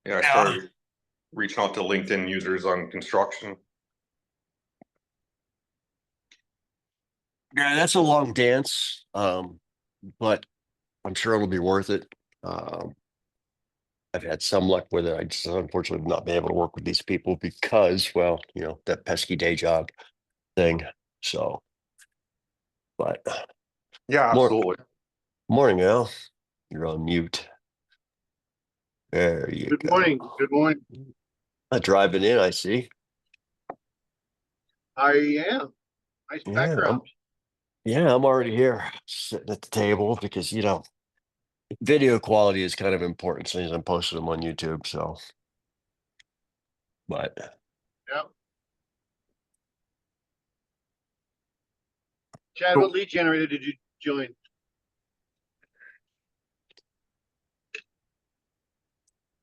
Yeah, I started reaching out to LinkedIn users on construction. Yeah, that's a long dance, but I'm sure it'll be worth it. I've had some luck with it. I just unfortunately have not been able to work with these people because, well, that pesky day job thing. So, but Yeah, more absolutely. morning, Al. You're on mute. There you Good go. morning. Good morning. Driving in, I see. I am. Nice Yeah, background. I'm already here, sitting at the table because video quality is kind of important since I'm posting them on YouTube. So, but Yep. Chad, what lead generator did you join?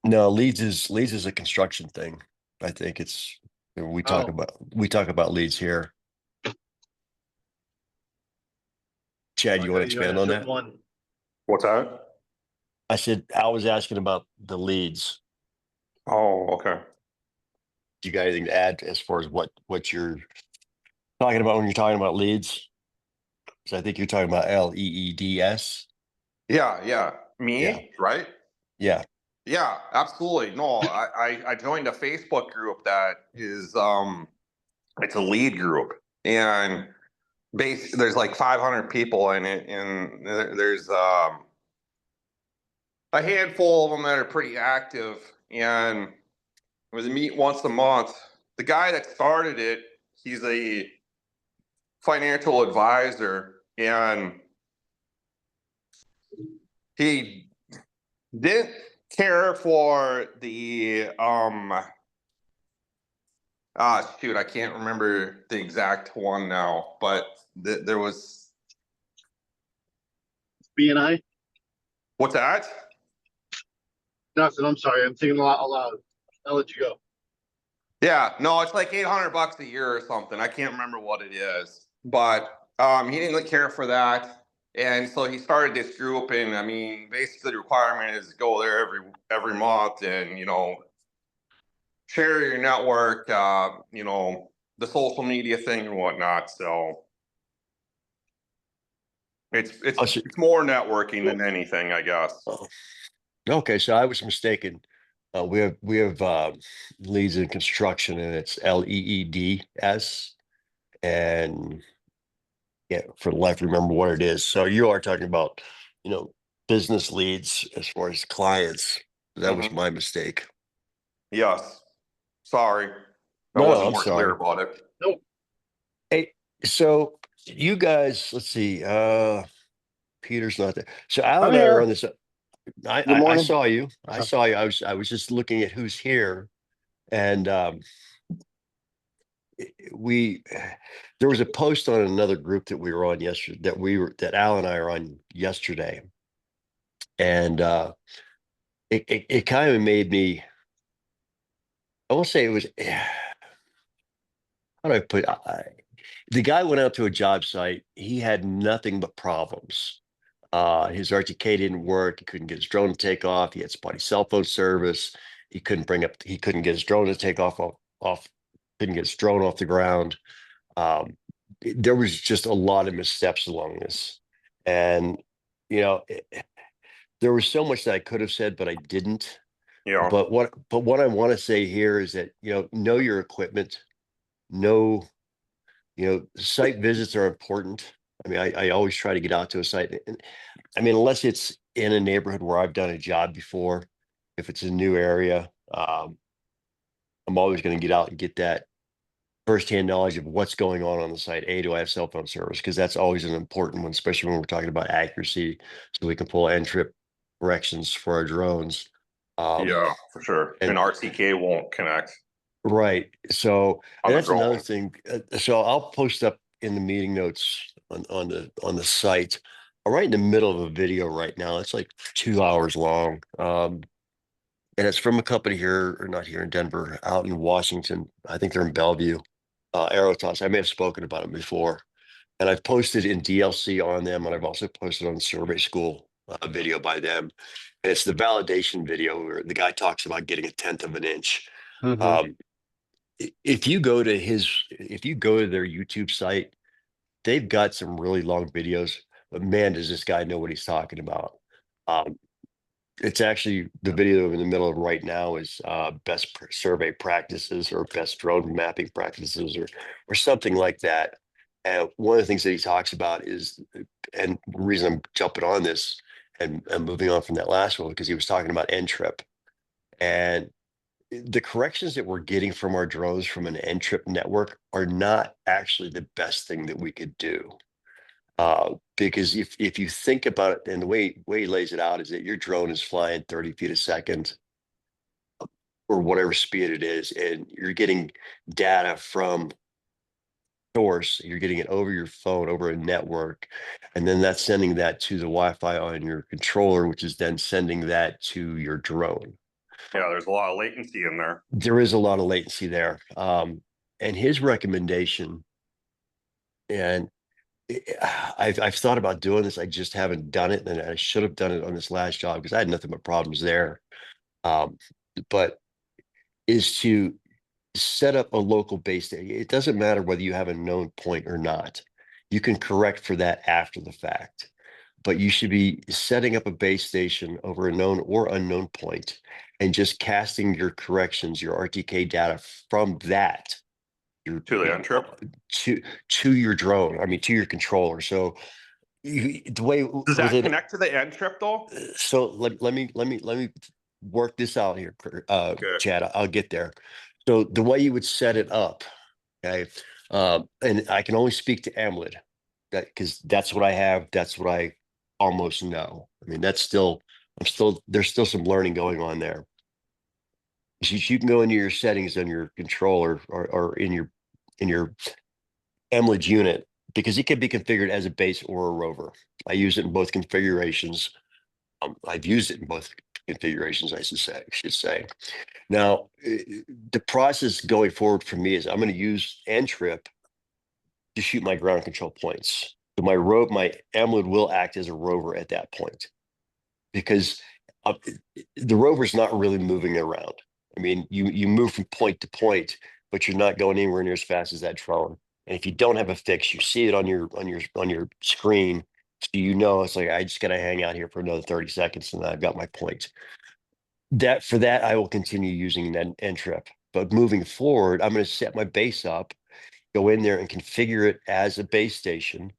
no, leads is a construction thing. I think it's we talk Oh, about leads here. Chad, you want to you expand on answered that? one. What's that? I said I was asking about the leads. Oh, okay. Do you got anything to add as far as what you're talking about when you're talking about leads? So I think you're talking about LEEDS. Yeah. Yeah, Me, right? yeah. Yeah, absolutely. No, I joined a Facebook group that is it's a lead group, and there's like 500 people in it, and there's a handful of them that are pretty active, and we meet once a month. The guy that started it, he's a financial advisor, and he didn't care for the shoot, I can't remember the exact one now, but there was BNI? what's that? Nothing. I'm sorry. I'm thinking a lot aloud. I'll let you go. Yeah, no, it's like $800 a year or something. I can't remember what it is, but he didn't really care for that, and so he started this group. And I mean, basically, the requirement is to go there every month, and share your network, the social media thing and whatnot. So it's Oh, it's it's more networking than anything, I guess. okay. So I was mistaken. We have leads in construction, and it's LEEDS, and yeah, for the life remember what it is. So you are talking about, business leads as far as clients. That was Hmm. my mistake. Yes. Sorry, I No, wasn't I'm more clear sorry. about it. Nope. Hey, so you guys, let's see. Peter's not there. So Al I'm and I are here. on this. I, Good I I morning. saw you. I saw you. I was just looking at who's here, and we there was a post on another group that we were on yesterday that Al and I are on yesterday, and it kind of made me. I won't say it was. How do I put? The guy went out to a job site. He had nothing but problems. His RTK didn't work. He couldn't get his drone to take off. He had spotty cell phone service. He couldn't get his drone to take off, couldn't get his drone off the ground. There was just a lot of missteps along this. And, you know, it- there was so much that I could have said, but I didn't. Yeah. But what I want to say here is that, know your equipment, know, site visits are important. I mean, I always try to get out to a site. And I mean, unless it's in a neighborhood where I've done a job before, if it's a new area, I'm always going to get out and get that firsthand knowledge of what's going on the site. Do I have cell phone service? Because that's always an important one, especially when we're talking about accuracy, so we can pull end trip corrections for our drones. Yeah, for sure. And And RTK won't connect right, so on and the that's another drone. thing. So I'll post up in the meeting notes on the site. I'm right in the middle of a video right now. It's like 2 hours long. And it's from a company here, or not here in Denver, out in Washington. I think they're in Bellevue. Aerotos. I may have spoken about them before, and I've posted in DLC on them, and I've also posted on Survey School video by them, and it's the validation video where the guy talks about getting 1/10 of an inch. Um, if you go to their YouTube site, they've got some really long videos, but man, does this guy know what he's talking about. Um, it's actually the video in the middle of right now is survey practices or best drone mapping practices or something like that. And one of the things that he talks about is, and the reason I'm jumping on this and moving on from that last one, because he was talking about N-trip and the corrections that we're getting from our drones from an N-trip network are not actually the best thing that we could do. Because if you think about it, and the way he lays it out is that your drone is flying 30 feet a second or whatever speed it is, and you're getting data from source, you're getting it over your phone, over a network, and then that's sending that to the Wi-Fi on your controller, which is then sending that to your drone. Yeah, there's a lot of latency in there. There is a lot of latency there. And his recommendation, and I've thought about doing this. I just haven't done it, and I should have done it on this last job because I had nothing but problems there. But is to set up a local base station. It doesn't matter whether you have a known point or not. You can correct for that after the fact, but you should be setting up a base station over a known or unknown point and just casting your corrections, your RTK data from that To the N-trip. to your drone. I mean, to your controller. So the way Does that connect to the N-trip though? So let me work this out here, Okay. Chad. I'll get there. So the way you would set it up, okay, and I can only speak to AMLID, that because that's what I have. That's what I almost know. I mean, there's still some learning going on there. You can go into your settings on your controller or in your AMLID unit because it can be configured as a base or a rover. I use it in both configurations. I've used it in both configurations, I should say. Now, the process going forward for me is I'm going to use N-trip to shoot my ground control points. So my AMLID will act as a rover at that point because the rover's not really moving around. I mean, you move from point to point, but you're not going anywhere near as fast as that drone. And if you don't have a fix, you see it on your screen. So it's like I just got to hang out here for another 30 seconds and I've got my point. For that, I will continue using that N-trip. But moving forward, I'm going to set my base up, go in there and configure it as a base station.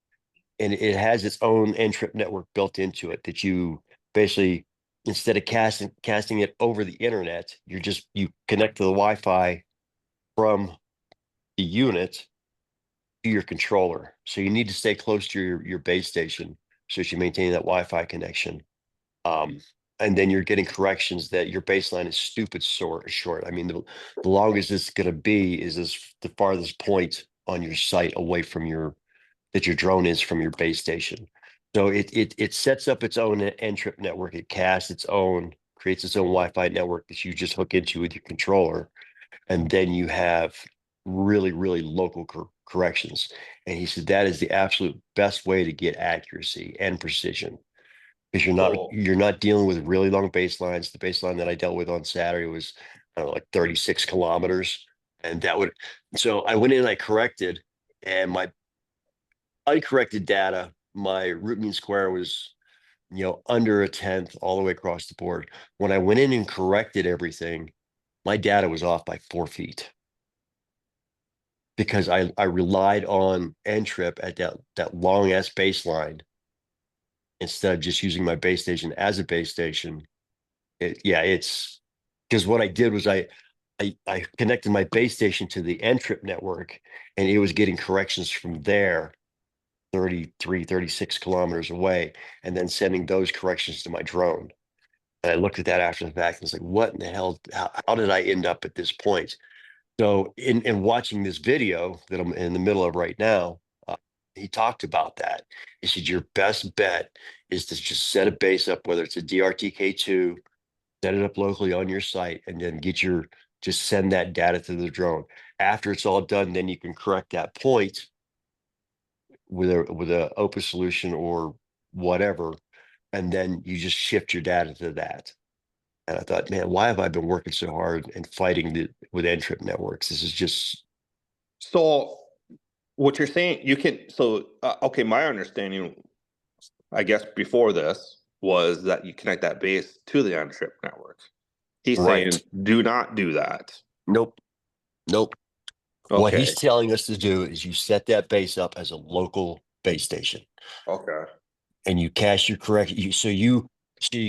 And it has its own N-trip network built into it that you basically, instead of casting it over the internet, you connect to the Wi-Fi from the unit to your controller. So you need to stay close to your base station so that you maintain that Wi-Fi connection. And then you're getting corrections that your baseline is stupid short. I mean, the longest it's going to be is the farthest point on your site away from that your drone is from your base station. So it sets up its own N-trip network. It casts creates its own Wi-Fi network that you just hook into with your controller. And then you have really, really local corrections. And he said that is the absolute best way to get accuracy and precision because you're not dealing with really long baselines. The baseline that I dealt with on Saturday was I don't know, like 36 kilometers, and so I went in and I corrected, and my uncorrected data, my root mean square was under 1/10 all the way across the board. When I went in and corrected everything, my data was off by 4 feet because I relied on N-trip at that long ass baseline instead of just using my base station as a base station. It's because what I did was I connected my base station to the N-trip network and it was getting corrections from there 33, 36 kilometers away and then sending those corrections to my drone. And I looked at that after the fact and was like, what in the hell? How did I end up at this point? So in watching this video that I'm in the middle of right now, he talked about that. He said, your best bet is to just set a base up, whether it's a DRTK2, set it up locally on your site, and then just send that data to the drone. After it's all done, then you can correct that point with a open solution or whatever and then you just shift your data to that. And I thought, man, why have I been working so hard and fighting with N-trip networks? This is just So what you're saying, you can, so, okay, my understanding, I guess before this was that you connect that base to the on-chip network. He's saying, right. do not do that. Nope. Nope. What Okay, he's telling us to do is you set that base up as a local base station okay, and you cache your correct. So you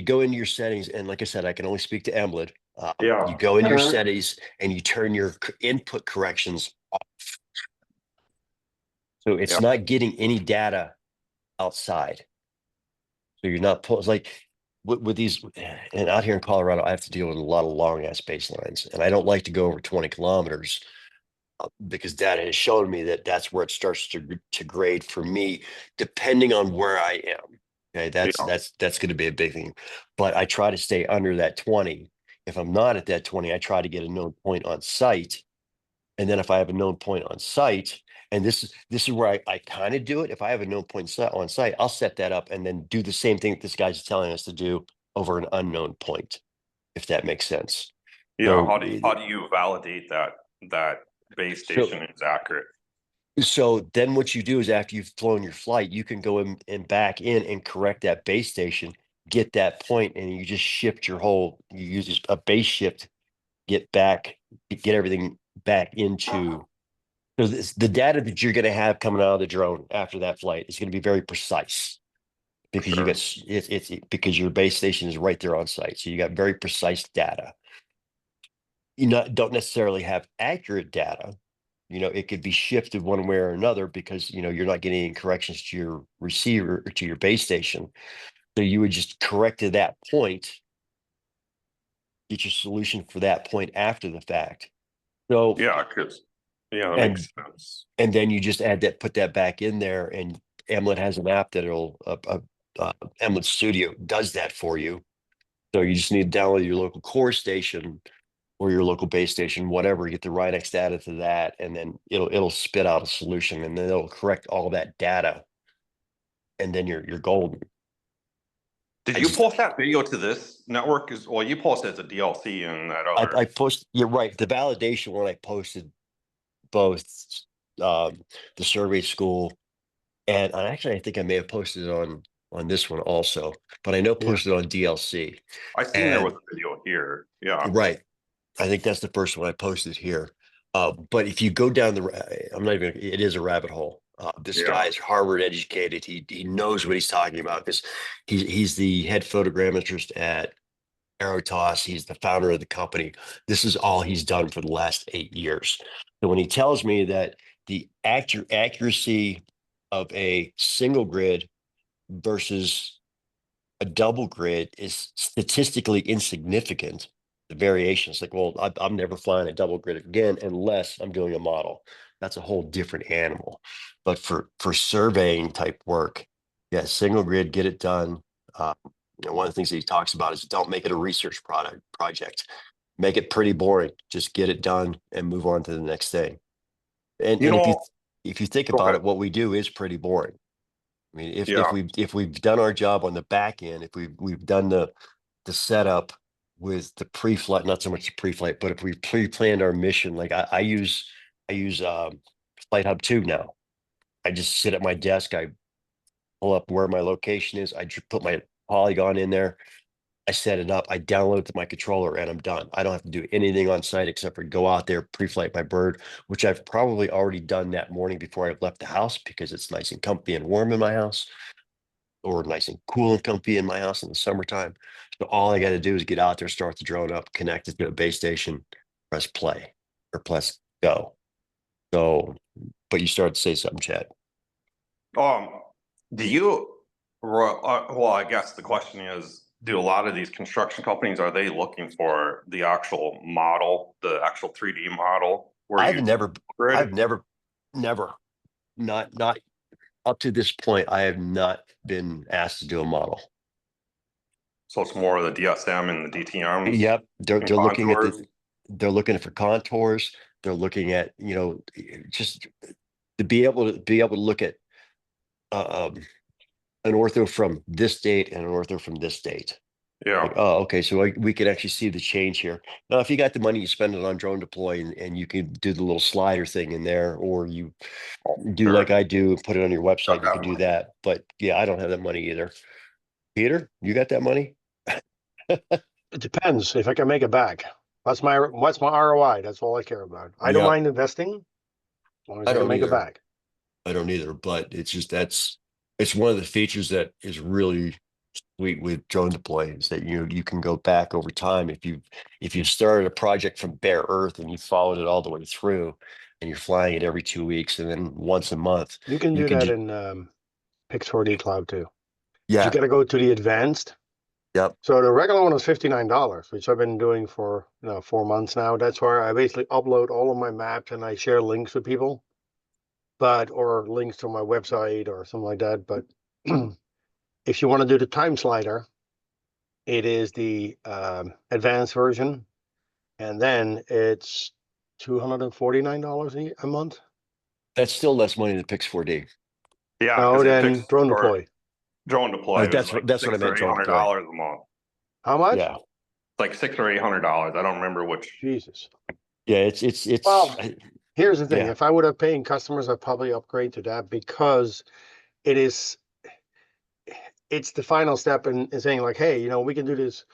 go into your settings, and like I said, I can only speak to Emlid. yeah, You go into your settings and you turn your input corrections off. So yeah, it's not getting any data outside. So you're not like with these, and out here in Colorado, I have to deal with a lot of long ass baselines, and I don't like to go over 20 kilometers because data has shown me that that's where it starts to grade for me, depending on where I am. Okay, yeah, that's going to be a big thing, but I try to stay under that 20. If I'm not at that 20, I try to get a known point on site, and then if I have a known point on site, and this is where I kind of do it. If I have a known point on site, I'll set that up and then do the same thing that this guy's telling us to do over an unknown point, if that makes sense. yeah. So, How do you validate that base so station is accurate? So then what you do is after you've flown your flight, you can go in and back in and correct that base station, get that point, and you just shift your whole, you use a base shift, get back, get everything back into. So the data that you're going to have coming out of the drone after that flight is going to be very precise For because sure. because your base station is right there on site. So you got very precise data. You don't necessarily have accurate data. It could be shifted one way or another because you're not getting any corrections to your receiver or to your base station. So you would just correct to that point, get your solution for that point after the fact. So Yeah, because yeah, that and makes sense. and then you just put that back in there, and Emlet has an app that'll Emlet Studio does that for you. So you just need to download your local core station or your local base station, whatever, get the Rhinex data to that, and then it'll spit out a solution, and then it'll correct all that data, and then you're golden. Did I you just post that video to this network? As well, you posted as a DLC and that other. I post. You're right. The validation one I posted both um, the survey school and actually I think I may have posted it on this one also, but I know Yeah. posted on DLC. I seen there was And a video here. Yeah, right, I think that's the first one I posted here. But if you go down I'm not even. It is a rabbit hole. This yeah, guy is Harvard educated. He knows what he's talking about because he's the head photogrammetrist at Aerotos. He's the founder of the company. This is all he's done for the last 8 years. So when he tells me that the accuracy of a single grid versus a double grid is statistically insignificant, the variations like, well, I'm never flying a double grid again unless I'm doing a model. That's a whole different animal. But for surveying type work, yeah, single grid, get it done. Uh, one of the things that he talks about is don't make it a research project. Make it pretty boring. Just get it done and move on to the next thing. And you and know. if you think Go about ahead. it, what we do is pretty boring. I mean, Yeah, if we've done our job on the back end, if we've done the setup with the pre-flight, not so much the pre-flight, but if we pre-planned our mission, like I use Flight Hub 2 now. I just sit at my desk, I pull up where my location is, I put my polygon in there, I set it up, I download it to my controller, and I'm done. I don't have to do anything on site except for go out there, pre-flight my bird, which I've probably already done that morning before I left the house because it's nice and comfy and warm in my house, or nice and cool and comfy in my house in the summertime. So all I got to do is get out there, start the drone up, connect it to a base station, press play or press go. So, but you started to say something, Chad. um, do you, well, I guess the question is, do a lot of these construction companies, are they looking for the actual model, the actual 3D model where I've you never, grid? I've never, never, not up to this point. I have not been asked to do a model. So it's more of the DSM and the DTMs Yep, they're and they're looking at contours. they're looking for contours. They're looking at just to be able to look at uh, um, an ortho from this date and an ortho from this date. Yeah. Like, oh, okay, so we could actually see the change here. Now, if you got the money, you spend it on drone deploy, and you can do the little slider thing in there, or you do Sure. like I do and put it on your website. You Okay. can do that. But yeah, I don't have that money either. Peter, you got that money? It depends if I can make it back. What's my ROI? That's all I care about. I don't Yeah. mind investing as long as I I can don't make it either. back. I don't either, but it's just it's one of the features that is really sweet with drone deploy is that you can go back over time if you started a project from bare earth and you followed it all the way through and you're flying it every 2 weeks and then once a month. You can You do can that ju- in Pix4D Cloud too. You Yeah, got to go to the advanced. yep. So the regular one is $59, which I've been doing for 4 months now. That's where I basically upload all of my maps and I share links with people, or links to my website or something like that. But if you want to do the time slider, it is the advanced version, and then it's $249 a month. That's still less money than Pix4D. Yeah. No, 'Cause it then fixed drone or deploy. drone deploy was like That's what I six or meant, eight drone hundred deploy. dollars a month. How much? Yeah, Like $600 or $800. I don't remember which. Jesus. yeah. It's Well, here's the thing. yeah. If I would have paying customers, I'd probably upgrade to that because it is it's the final step in saying like, hey, we can do this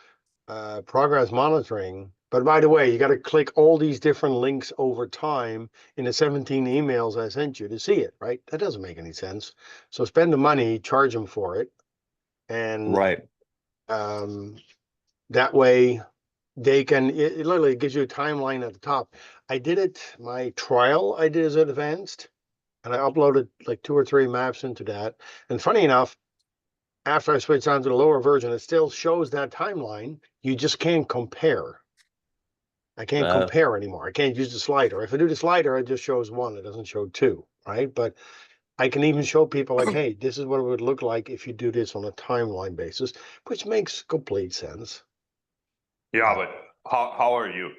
progress monitoring. But by the way, you got to click all these different links over time in the 17 emails I sent you to see it, right? That doesn't make any sense. So spend the money, charge them for it, and Right. that way they can. It literally gives you a timeline at the top. I did it. My trial I did as advanced, and I uploaded like 2 or 3 maps into that. And funny enough, after I switched on to the lower version, it still shows that timeline. You just can't compare. I can't compare anymore. I can't use the slider. If I do the slider, it just shows 1. It doesn't show 2, right? But I can even show people like, hey, this is what it would look like if you do this on a timeline basis, which makes complete sense. Yeah, but how are you?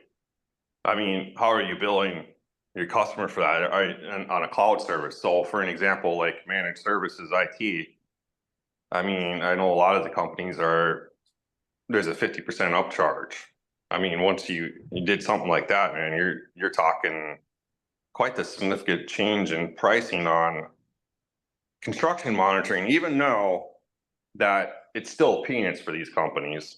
I mean, how are you billing your customer for that? And on a cloud service. So for an example, like managed services IT, I mean, I know a lot of the companies there's a 50% upcharge. I mean, once you did something like that, man, you're talking quite the significant change in pricing on construction monitoring, even though that it's still peanuts for these companies.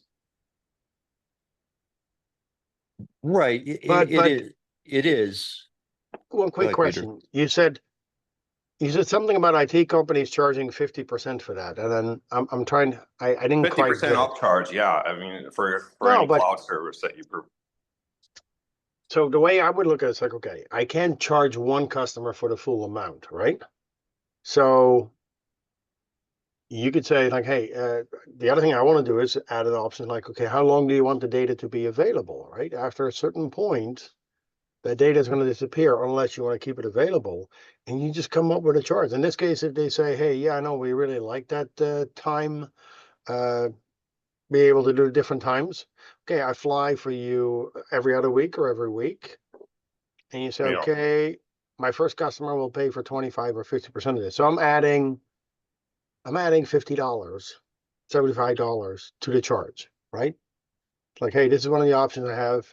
Right. But It is. one quick ahead, Peter. question. You said something about IT companies charging 50% for that, and then I'm trying. I didn't quite 50% get it. upcharge, yeah. I mean, for No, any but cloud service that you so the way I would look at it is like, okay, I can't charge one customer for the full amount, right? So you could say like, hey, the other thing I want to do is add an option like, okay, how long do you want the data to be available, right? After a certain point, that data is going to disappear unless you want to keep it available, and you just come up with a charge. In this case, if they say, hey, yeah, I know we really like that time, be able to do different times. Okay, I fly for you every other week or every week. And you say, Yeah. okay, my first customer will pay for 25 or 50% of this. So I'm adding $50, $75 to the charge, right? It's like, hey, this is one of the options I have.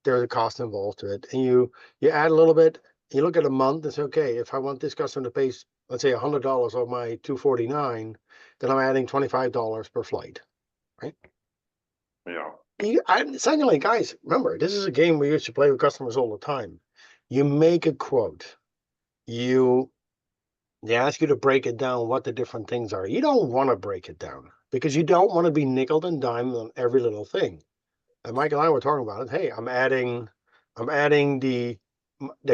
There's a cost involved to it. And you add a little bit, you look at a month and say, okay, if I want this customer to pay, let's say $100 of my 249, then I'm adding $25 per flight, right? Yeah. Secondly, guys, remember, this is a game we used to play with customers all the time. You make a quote. They ask you to break it down what the different things are. You don't want to break it down because you don't want to be nickel and dimed on every little thing. And Mike and I were talking about it. Hey, I'm adding the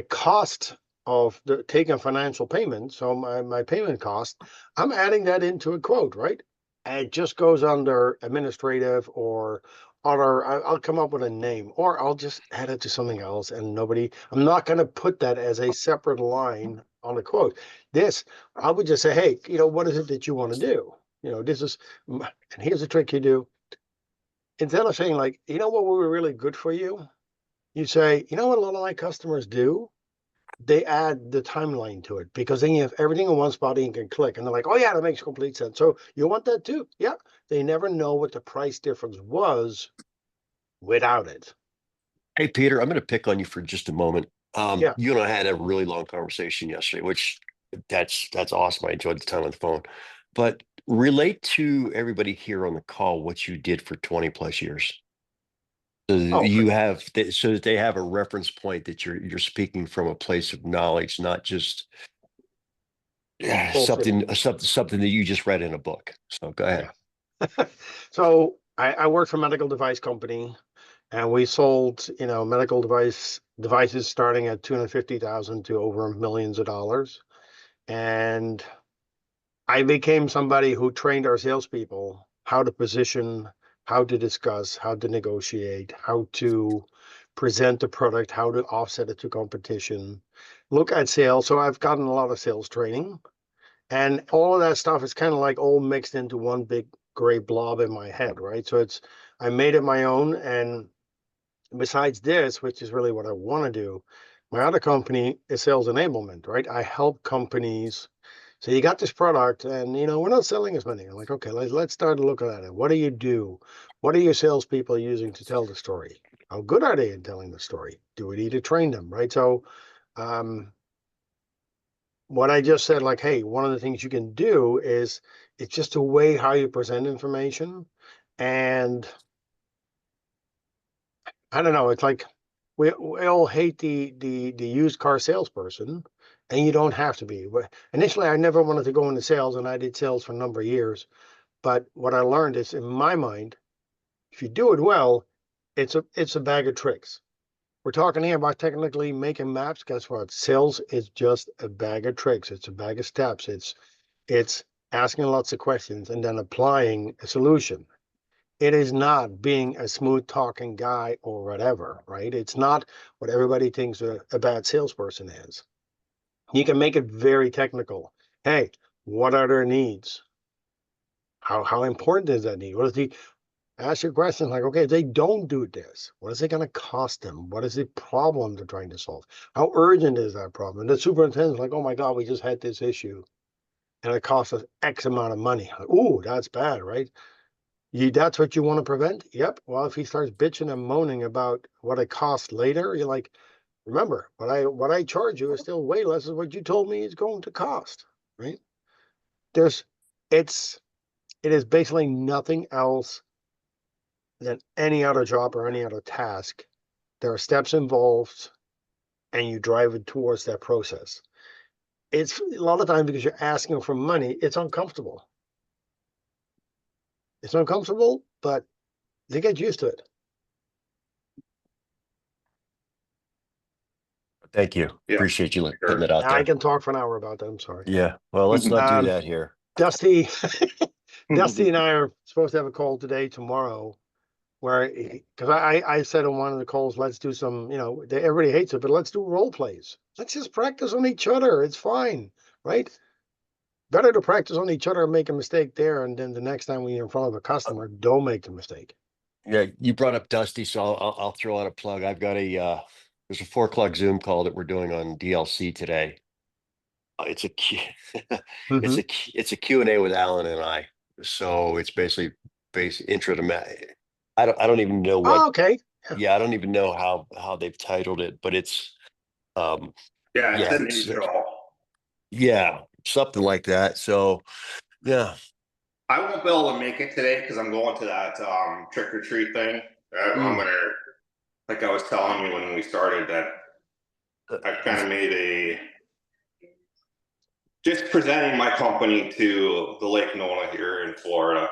cost of taking a financial payment. So my payment cost, I'm adding that into a quote, right? And it just goes under administrative or other. I'll come up with a name, or I'll just add it to something else. And I'm not going to put that as a separate line on the quote. I would just say, hey, what is it that you want to do? This is, and here's the trick you do. Instead of saying like, what would be really good for you? You say, what a lot of my customers do? they add the timeline to it because then you have everything in one spot and you can click and they're like, oh yeah, that makes complete sense. So you want that too? Yeah. They never know what the price difference was without it. Hey, Peter, I'm going to pick on you for just a moment. Yeah. You and I had a really long conversation yesterday, which that's awesome. I enjoyed the time on the phone. But relate to everybody here on the call what you did for 20 plus years. So that Oh, you have so that they have a reference point that you're speaking from a place of knowledge, not just bullshit. something that you just read in a book. So go ahead. Yeah. So I worked for a medical device company and we sold, medical devices starting at 250,000 to over millions of dollars. And I became somebody who trained our salespeople how to position, how to discuss, how to negotiate, how to present the product, how to offset it to competition, look at sales. So I've gotten a lot of sales training, and all of that stuff is kind of like all mixed into one big gray blob in my head, right? So I made it my own. And besides this, which is really what I want to do, my other company is sales enablement, right? I help companies. So you got this product and we're not selling as many. I'm like, okay, let's start looking at it. What do you do? What are your salespeople using to tell the story? How good are they in telling the story? Do we need to train them? Right. So um what I just said, like, hey, one of the things you can do is it's just a way how you present information. And I don't know, it's like we all hate the used car salesperson, and you don't have to be. But initially, I never wanted to go into sales, and I did sales for a number of years. But what I learned is, in my mind, if you do it well, it's a bag of tricks. We're talking here about technically making maps. Guess what? Sales is just a bag of tricks. It's a bag of steps. It's asking lots of questions and then applying a solution. It is not being a smooth talking guy or whatever, right? It's not what everybody thinks a bad salesperson is. You can make it very technical. Hey, what are their needs? How important is that need? What is the ask your question like, okay, if they don't do this, what is it going to cost them? What is the problem they're trying to solve? How urgent is that problem? And the superintendent's like, oh my God, we just had this issue and it cost us X amount of money. Like, ooh, that's bad, right? That's what you want to prevent? Yep. Well, if he starts bitching and moaning about what it costs later, you're like, remember, what I charge you is still way less than what you told me it's going to cost, right? There's it's it is basically nothing else than any other job or any other task. There are steps involved and you drive it towards that process. It's a lot of times because you're asking for money, it's uncomfortable. It's uncomfortable, but they get used to it. Thank you. Yeah, Appreciate you sure. putting it out I there. can talk for an hour about that. I'm sorry. Yeah. Well, let's not do Um, that here. Dusty, Dusty and I are supposed to have a call today, tomorrow, where because I said on one of the calls, let's do some, everybody hates it, but let's do role plays. Let's just practice on each other. It's fine, right? Better to practice on each other and make a mistake there, and then the next time when you're in front of a customer, don't make the mistake. Yeah, you brought up Dusty, so I'll throw out a plug. I've got there's a 4 o'clock Zoom call that we're doing on DLC today. It's a Q, Mm-hmm. it's a Q&A with Alan and I. So it's basically intro to I don't even know what. Oh, okay. Yeah, I don't even know how they've titled it, but it's Yeah, it's yeah, an intro. yeah, something like that. So yeah. I won't be able to make it today because I'm going to that trick or treat thing. I'm gonna, like I was telling you when we started, that I've kind of made just presenting my company to the Lake Nona here in Florida.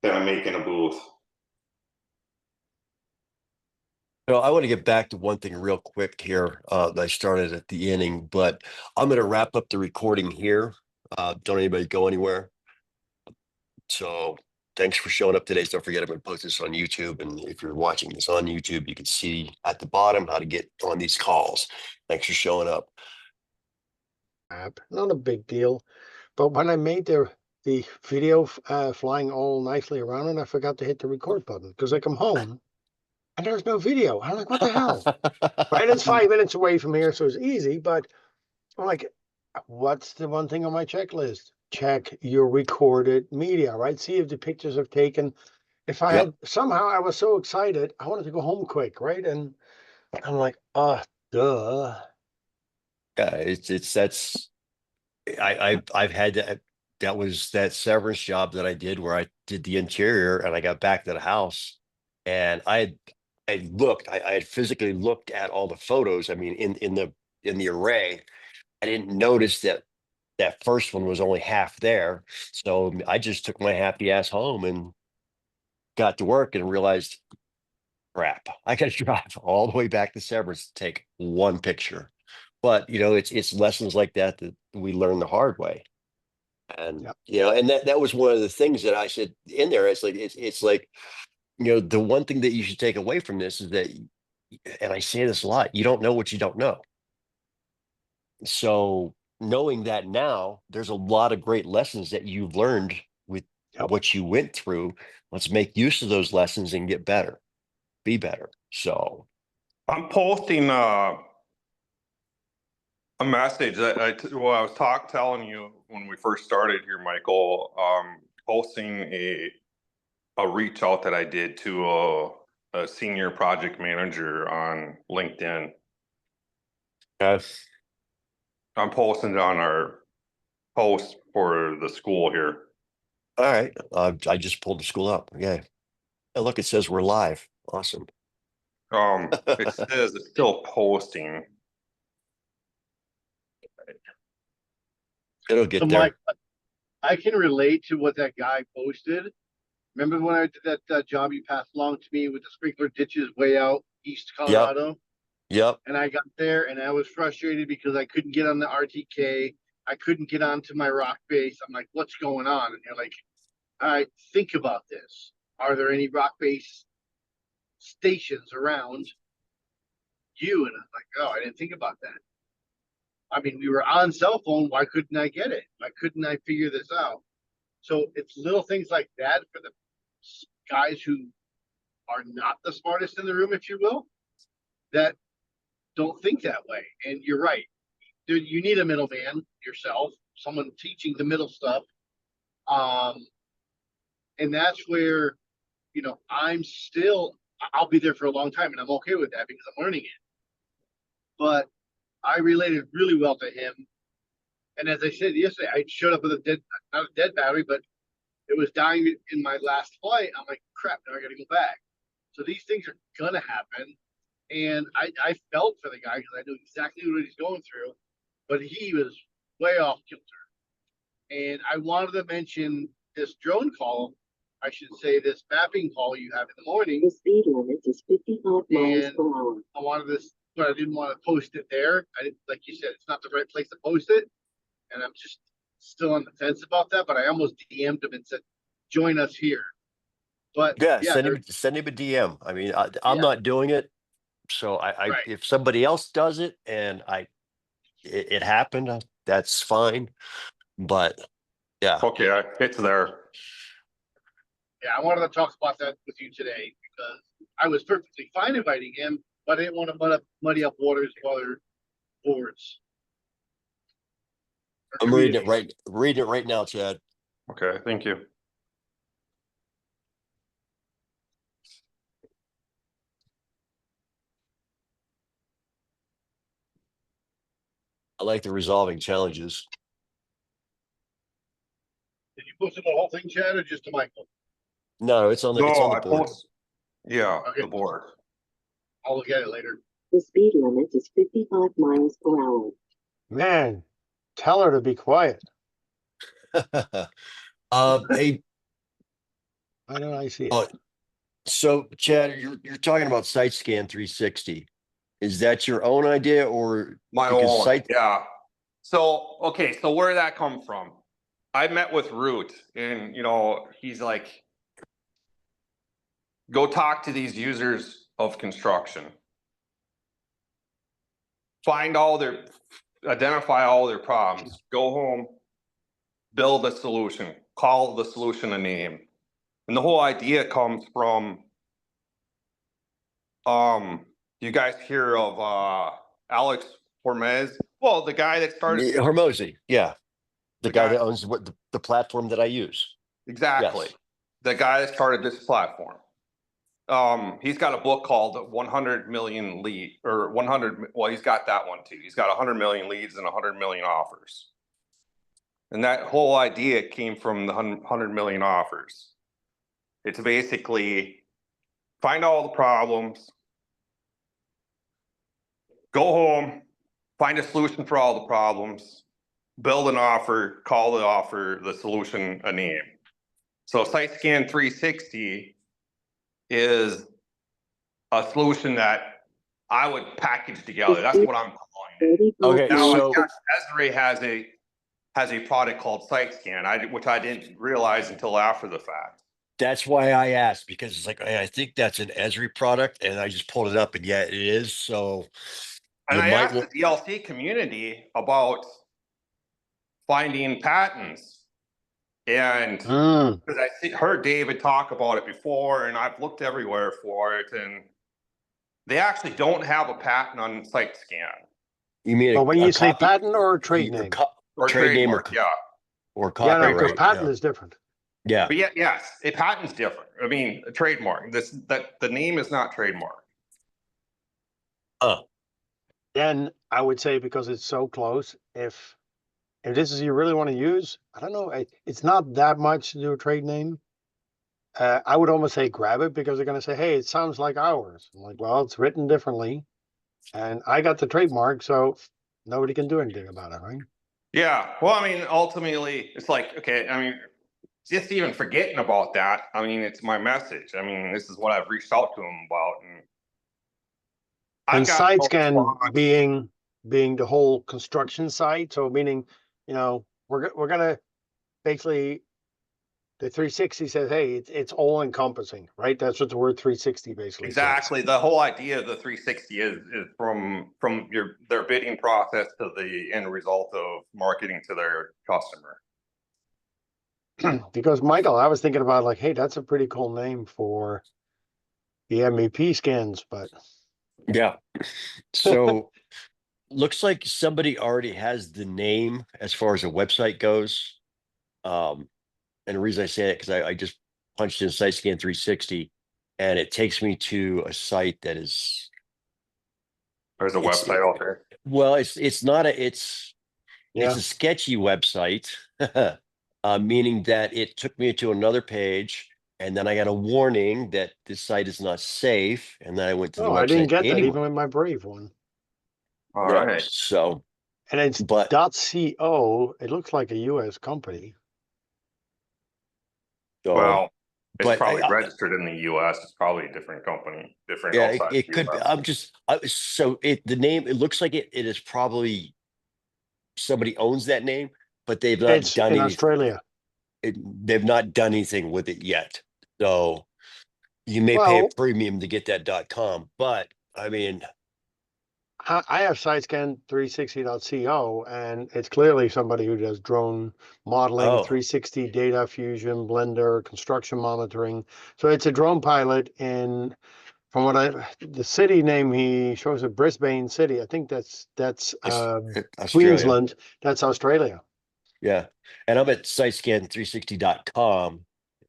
That I'm making a booth. So I want to get back to one thing real quick here. That I started at the inning, but I'm going to wrap up the recording here. Don't anybody go anywhere. So thanks for showing up today. Don't forget, I'm going to post this on YouTube. And if you're watching this on YouTube, you can see at the bottom how to get on these calls. Thanks for showing up. Not a big deal. But when I made the video flying all nicely around, and I forgot to hit the record button because I come home and there's no video. I'm like, what the hell? Right? It's 5 minutes away from here, so it's easy. But I'm like, what's the one thing on my checklist? Check your recorded media, right? See if the pictures have taken. If I Yep. had somehow I was so excited, I wanted to go home quick, right? And I'm like, duh. Yeah, it's that's I've had that. That was that severance job that I did where I did the interior and I got back to the house and I had physically looked at all the photos. I mean, in the array, I didn't notice that that first one was only half there. So I just took my happy ass home and got to work and realized, crap, I got to drive all the way back to Severance to take one picture. But it's lessons like that that we learn the hard way. And Yep. and that was one of the things that I said in there. It's like, the one thing that you should take away from this is that, and I say this a lot, you don't know what you don't know. So knowing that now, there's a lot of great lessons that you've learned with Yep. what you went through. Let's make use of those lessons and get better, be better. So I'm posting a message that I was telling you when we first started here, Michael. Posting a reach out that I did to a senior project manager on LinkedIn. I'm posting it on our post for the school here. all right, I just pulled the school up. Okay, oh, look, it says we're live. Awesome. It says it's still posting. It'll get So there. Mike, I can relate to what that guy posted. Remember when I did that job you passed along to me with the sprinkler ditches way out east Yep. Colorado? Yep. And I got there and I was frustrated because I couldn't get on the RTK. I couldn't get onto my rock base. I'm like, what's going on? And you're like, all right, think about this. Are there any rock base stations around you? And I'm like, oh, I didn't think about that. I mean, we were on cell phone. Why couldn't I get it? Why couldn't I figure this out? So it's little things like that for the guys who are not the smartest in the room, if you will, that don't think that way. And you're right. Dude, you need a middleman yourself, someone teaching the middle stuff. And that's where, I'll be there for a long time and I'm okay with that because I'm learning it. But I related really well to him. And as I said yesterday, I showed up with not a dead battery, but it was dying in my last flight. I'm like, crap, now I got to go back. So these things are going to happen. And I felt for the guy because I knew exactly what he's going through, but he was way off kilter. And I wanted to mention this drone call. I should say this mapping call you have in the morning. The speed limit is 55 miles And per hour. I wanted this, but I didn't want to post it there. I didn't, like you said, it's not the right place to post it. And I'm just still on the fence about that. But I almost DM'd him and said, join us here. But Yeah, yeah, send him a DM. I mean, I'm Yeah. not doing it, so I Right. if somebody else does it and it happened, that's fine. But yeah, Okay, it's there. yeah, I wanted to talk about that with you today because I was perfectly fine inviting him, but I didn't want to muddy up waters with other boards. I'm reading it right now, Chad. Okay, thank you. I like the resolving challenges. Did you post the whole thing, Chad, or just to Michael? No, it's on the I board. yeah, Okay. the board. I'll look at it later. The speed limit is 55 miles per hour. Man, tell her to be quiet. Hey, Why don't I see it? oh, so Chad, you're talking about Site Scan 360. Is that your own idea or My because own, Site? yeah. So, okay, so where did that come from? I met with Root and, he's like, go talk to these users of construction. Identify all their problems, go home, build a solution, call the solution a name. And the whole idea comes from you guys hear of Alex Hormez? Well, the guy that started Hormozy, yeah, the The guy guy- that owns what the platform that I use. exactly Yes. the guy that started this platform. He's got a book called 100 Million Lead or 100. Well, he's got that one too. He's got 100 million leads and 100 million offers. And that whole idea came from the 100 million offers. It's basically find all the problems, go home, find a solution for all the problems, build an offer, call the solution a name. So SiteScan 360 is a solution that I would package together. That's what I'm calling it. 35 Okay, Now, miles so yes, Esri has a product called SiteScan, which I didn't realize until after the fact. that's why I asked, because it's like I think that's an Esri product, and I just pulled it up, and yeah, it is. So And you I might asked the DLC community about finding patents, and Mm. because heard David talk about it before, and I've looked everywhere for it, and they actually don't have a patent on SiteScan you mean But when a you say copy patent or a trade or name, or trade name trademark. Yeah, or yeah, no, because copyright? patent Yeah. is different. Yeah. but yes, a patent's different. I mean, a trademark. That the name is not trademark. Then I would say, because it's so close, if this is you really want to use, I don't know, it's not that much to do a trade name. I would almost say grab it, because they're going to say, hey, it sounds like ours. I'm like, well, it's written differently, and I got the trademark, so nobody can do anything about it, right? Yeah. Well, I mean, ultimately, it's like, okay, I mean, just even forgetting about that. I mean, it's my message. I mean, this is what I've reached out to him about, and And I've got side no scan response. being the whole construction site, so meaning, we're gonna basically, the 360 says, hey, it's all encompassing, right? That's what the word 360 basically says. Exactly. The whole idea of the 360 is from their bidding process to the end result of marketing to their customer. Because Michael, I was thinking about, like, hey, that's a pretty cool name for the MEP scans, but Yeah. So looks like somebody already has the name as far as a website goes. And the reason I say that, because I just punched in SiteScan 360, and it takes me to a site that is, There's a It's- website out there. well, it's not it's yeah. a sketchy website, meaning that it took me to another page, and then I got a warning that this site is not safe, and then I went to the Oh, I didn't website get that anyway. even with my Brave one. All Yeah, right. so, And it's but .co. It looks like a US company. so, Well, it's but probably registered in the US. It's probably a different company, different yeah, outside it the could be. US. So the name, it looks like it is probably somebody owns that name, but they've not It's done in anything. Australia. They've not done anything with it yet. So you may pay a Well, premium to get that .com, but I mean, I have SiteScan 360.co, and it's clearly somebody who does drone modeling, oh, 360 data fusion, Blender, construction monitoring. So it's a drone pilot in, from the city name he shows, a Brisbane city. I think that's Australia. Queensland. That's Australia. Yeah. And I'm at sitescan360.com.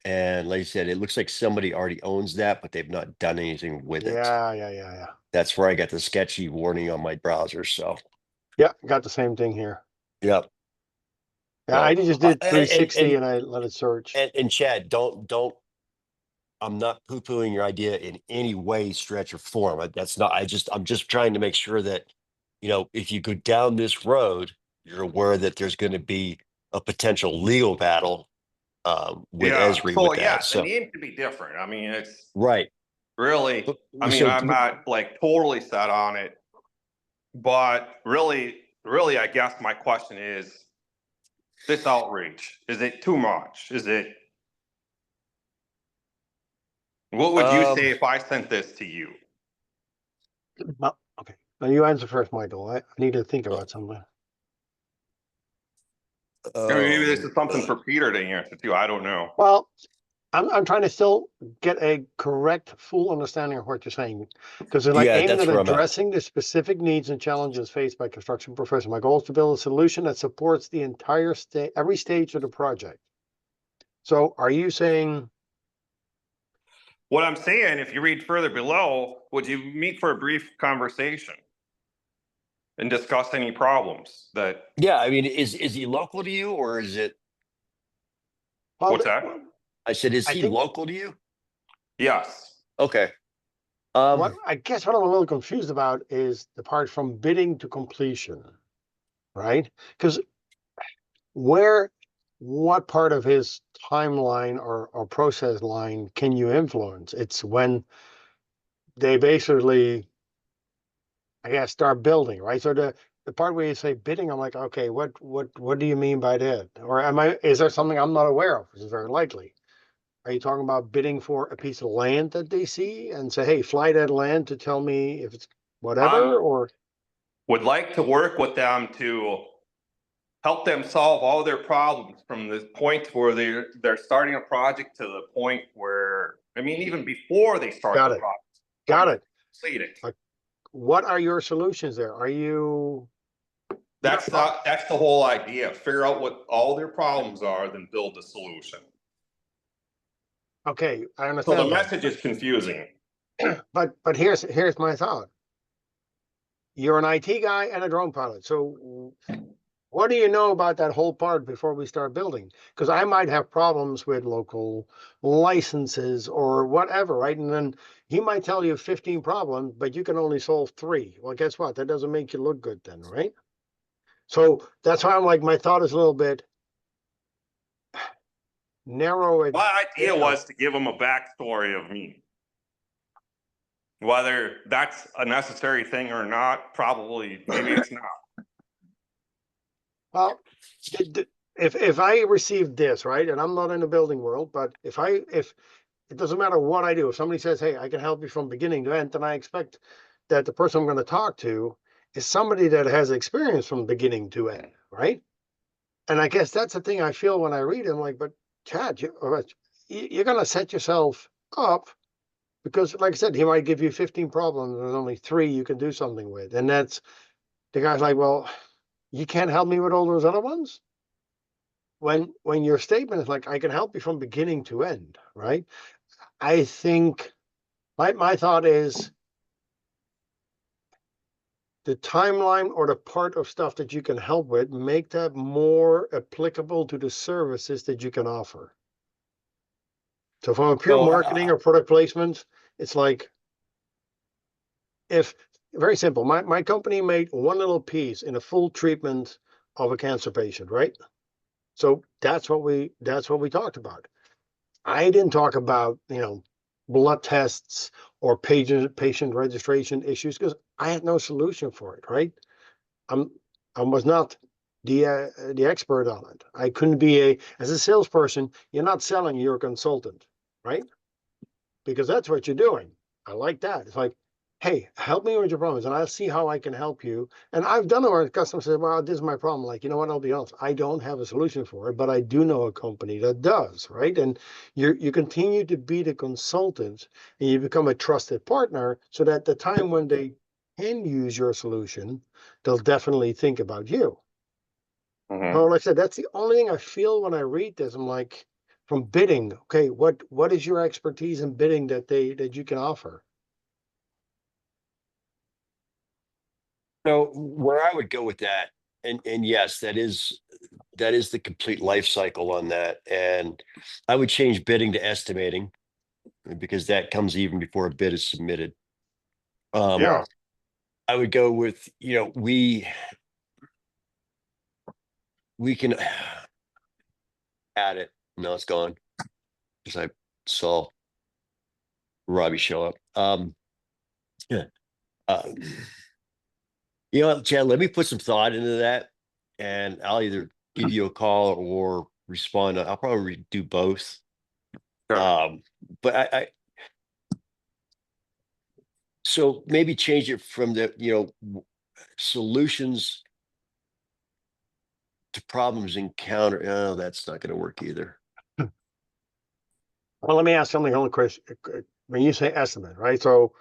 And like I said, it looks like somebody already owns that, but they've not done anything with it. Yeah. That's where I got the sketchy warning on my browser. So, Yeah, got the same thing here. yep. Yeah, I So, just did and, 360 and I let it search. and Chad, don't, I'm not poo-pooing your idea in any way, stretch or form. That's not, I'm just trying to make sure that, if you go down this road, you're aware that there's going to be a potential legal battle with Yeah. Esri So with yeah, that. the So, name could be different. I mean, it's right. really, I mean, So, I'm not like totally set on it, but really, I guess my question is this outreach, is it too much? What would you say if I sent this to you? Well, okay. Now you answer first, Michael. I need to think about something. I mean, maybe this is something uh, for Peter to answer too. I don't know. Well, I'm trying to still get a correct, full understanding of what you're saying. Because it's like Yeah, aiming that's at where I'm at. addressing the specific needs and challenges faced by construction professionals. My goal is to build a solution that supports the entire every stage of the project. So are you saying, What I'm saying, if you read further below, would you meet for a brief conversation and discuss any problems that, Yeah, I mean, is he local to you or is it? well, what's that? I said, is I he think local to you? Yes. Okay. what I guess what I'm a little confused about is the part from bidding to completion, right? Because where, what part of his timeline or process line can you influence? It's when they basically, I guess, start building, right? So the part where you say bidding, I'm like, okay, what do you mean by that? Or is there something I'm not aware of? Which is very likely. Are you talking about bidding for a piece of land that they see and say, hey, fly that land to tell me if it's whatever? Or Would like to work with them to help them solve all their problems from the point where they're starting a project to the point where, I mean, even before they start got the it, project. got it. Complete it. What are your solutions there? Are you That's the whole idea. Figure out what all their problems are, then build the solution. okay? I So understand the that. message is confusing. But here's my thought. You're an IT guy and a drone pilot. So what do you know about that whole part before we start building? Because I might have problems with local licenses or whatever, right? And then he might tell you 15 problems, but you can only solve 3. Well, guess what? That doesn't make you look good then, right? So that's why I'm like, my thought is a little bit narrow it. My idea down. was to give them a backstory of me. Whether that's a necessary thing or not, probably, maybe it's not. Well, if I receive this, right, and I'm not in the building world, but if it doesn't matter what I do, if somebody says, hey, I can help you from beginning to end, then I expect that the person I'm going to talk to is somebody that has experience from beginning to end, right? And I guess that's the thing I feel when I read it. I'm like, but Chad, you're going to set yourself up because, like I said, he might give you 15 problems. There's only 3 you can do something with. And that's the guy's like, well, you can't help me with all those other ones. When your statement is like, I can help you from beginning to end, right? I think my thought is the timeline or the part of stuff that you can help with, make that more applicable to the services that you can offer. So from a pure So, marketing or product placement, it's like, if very simple, my company made one little piece in a full treatment of a cancer patient, right? So that's what we talked about. I didn't talk about, blood tests or patient registration issues because I had no solution for it, right? I'm I was not the expert on it. I couldn't be as a salesperson, you're not selling, you're a consultant, right? Because that's what you're doing. I like that. It's like, hey, help me with your problems and I'll see how I can help you. And I've done it where customers say, well, this is my problem. Like, you know what, I'll be honest, I don't have a solution for it, but I do know a company that does, right? And you continue to be the consultant and you become a trusted partner so that the time when they can use your solution, they'll definitely think about you. Mhm. Well, like I said, that's the only thing I feel when I read this. I'm like, from bidding, okay, what is your expertise in bidding that you can offer? so where I would go with that, and yes, that is the complete life cycle on that. And I would change bidding to estimating because that comes even before a bid is submitted. Yeah. I would go with, we can add it. No, it's gone because I saw Robbie show up. Yeah. Uh, you know what, Chad, let me put some thought into that and I'll either give you a call or respond. I'll probably do both. Sure. But so maybe change it from the, solutions to problems encountered. Oh, that's not going to work either. Well, let me ask something else, Chris. When you say estimate, right? So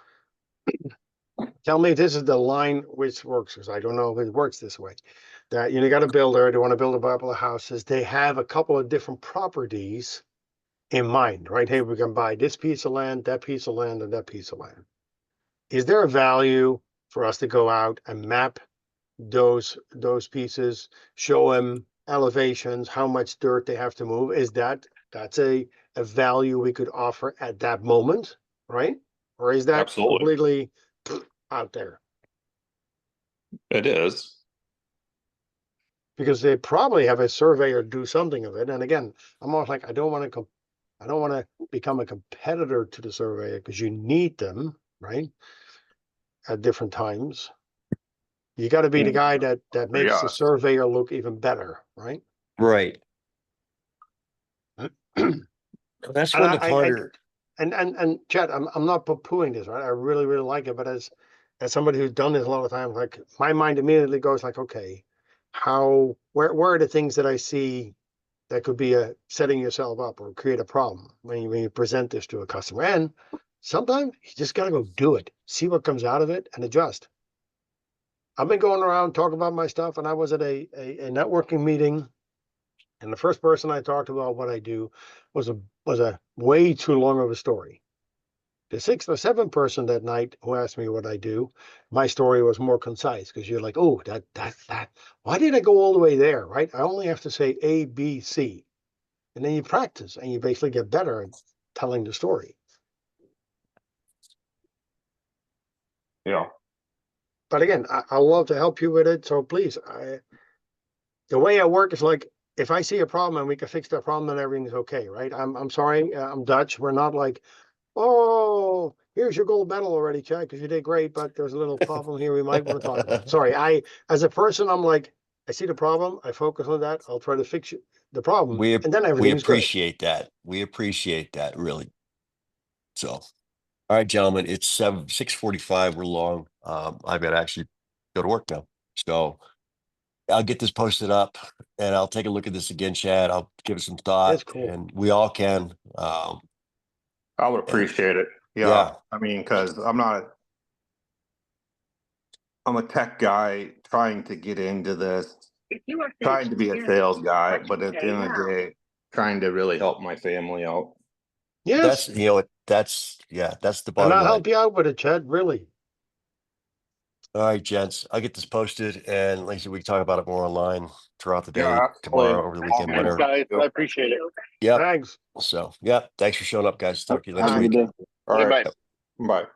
tell me if this is the line which works, because I don't know if it works this way. That you got a builder, they want to build a couple of houses. They have a couple of different properties in mind, right? Hey, we can buy this piece of land, that piece of land, and that piece of land. Is there a value for us to go out and map those pieces, show them elevations, how much dirt they have to move? That's a value we could offer at that moment, right? Or is that Absolutely. completely out there? It is. Because they probably have a surveyor do something of it. And again, I'm almost like, I don't want to become a competitor to the surveyor because you need them, right? At different times. You got to be the guy that makes the Yeah. surveyor look even better, right? Right. That's And one to ponder. And Chad, I'm not poo-pooing this, right? I really, really like it, but as somebody who's done this a lot of times, like my mind immediately goes like, okay, where are the things that I see that could be setting yourself up or create a problem when you present this to a customer? And sometimes you just got to go do it, see what comes out of it, and adjust. I've been going around talking about my stuff, and I was at a networking meeting, and the first person I talked about what I do was a way too long of a story. The sixth or seventh person that night who asked me what I do, my story was more concise because you're like, oh, that. Why did I go all the way there, right? I only have to say A, B, C, and then you practice and you basically get better at telling the story. Yeah. But again, I love to help you with it. So please, the way I work is like, if I see a problem and we can fix that problem, then everything's okay, right? I'm sorry, I'm Dutch. We're not like, oh, here's your gold medal already, Chad, because you did great, but there's a little problem here we might want to talk about. Sorry, as a person, I'm like, I see the problem, I focus on that, I'll try to fix the problem, We and then we everything's good. appreciate that. We appreciate that, really. So, all right, gentlemen, it's 6:45. We're long. I've got to actually go to work now. So I'll get this posted up and I'll take a look at this again, Chad. I'll give it some thought, That's cool. and we all can. I would appreciate it. Yeah. I mean, because I'm a tech guy trying to get into this, trying to be a sales guy, but at the end of the day, trying to really help my family out. Yes, that's the and bottom I'll line. help you out with it, Chad, really. All right, gents, I'll get this posted, and like I said, we can talk about it more online throughout the day, Yeah, tomorrow, over the weekend, Thanks, whatever. Guys, I appreciate it. Yep. Thanks. So, yeah, thanks for showing up, guys. Talk to you next Have a week. good day. All right. Bye. Bye.